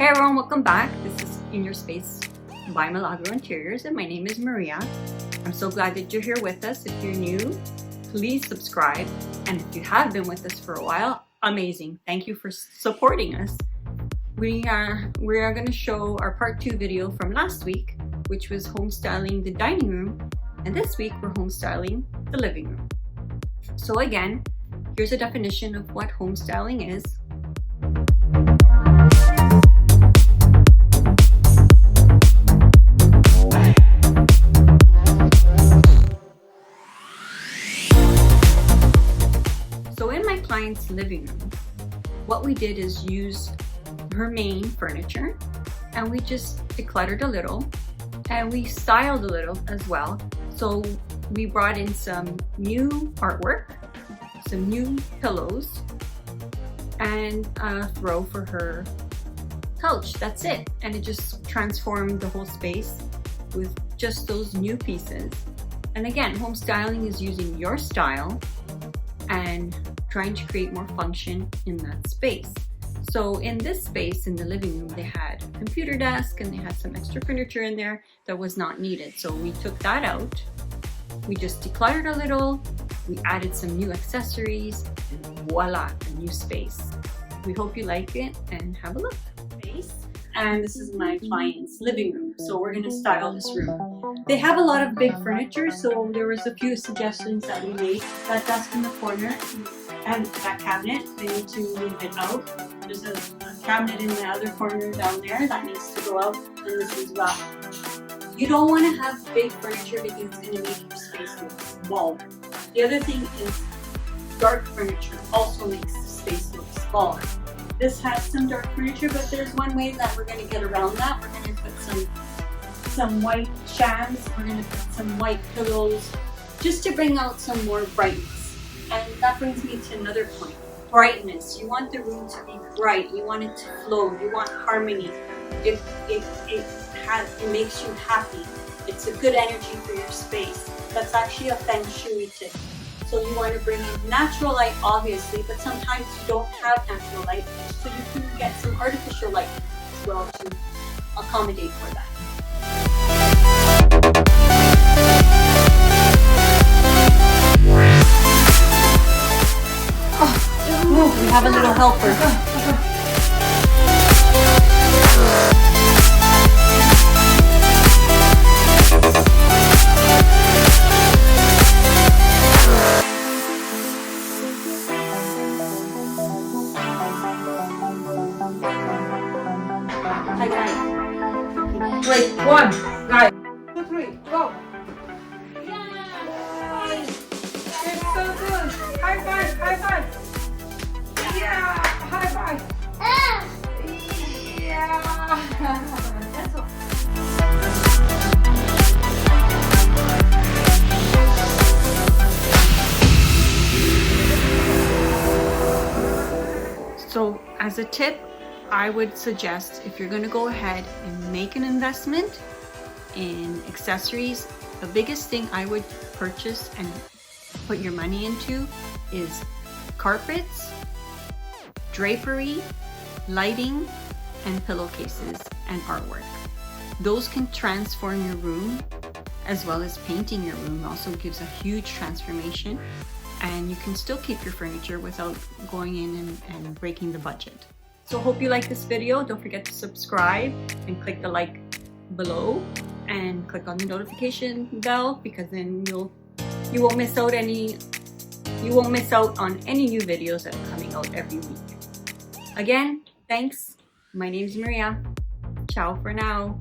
Hey everyone, welcome back. This is In Your Space by Milagro Interiors and my name is Maria. I'm so glad that you're here with us. If you're new, please subscribe. And if you have been with us for a while, amazing. Thank you for supporting us. We are going to show our part 2 video from last week, which was home styling the dining room. And this week we're home styling the living room. So again, here's a definition of what home styling is. So in my client's living room, what we did is use her main furniture and we just decluttered a little and we styled a little as well. So we brought in some new artwork, some new pillows, and a throw for her couch. That's it. And it just transformed the whole space with just those new pieces. And again, home styling is using your style and trying to create more function in that space. So in this space in the living room, they had a computer desk and they had some extra furniture in there that was not needed. So we took that out. We just decluttered a little. We added some new accessories and voila, a new space. We hope you like it and have a look. And this is my client's living room. So we're gonna style this room. They have a lot of big furniture, so there was a few suggestions that we made. That desk in the corner and that cabinet, they need to move it out. There's a cabinet in the other corner down there that needs to go out, and this as well. You don't want to have big furniture because it's going to make your space look smaller. The other thing is dark furniture also makes the space look smaller. This has some dark furniture, but there's one way that we're going to get around that. We're going to put some white shams. We're going to put some white pillows just to bring out some more brightness. And that brings me to another point. Brightness. You want the room to be bright. You want it to flow. You want harmony. It makes you happy. It's a good energy for your space. That's actually a feng shui tip. So you want to bring in natural light, obviously, but sometimes you don't have natural light, so you can get some artificial light as well to accommodate for that. Oh, we have a little helper. Hi guys. Wait, 1, guys. 2, 3, go. Yay! It's so good. High five, high five. Yeah, high five. Yeah. That's all. So as a tip, I would suggest if you're going to go ahead and make an investment in accessories, the biggest thing I would purchase and put your money into is carpets, drapery, lighting, and pillowcases and artwork. Those can transform your room, as well as painting your room also gives a huge transformation, and you can still keep your furniture without going in and breaking the budget. So hope you like this video. Don't forget to subscribe and click the like below and click on the notification bell, because then you won't miss out on any new videos that are coming out every week. Again, thanks. My name's Maria. Ciao for now.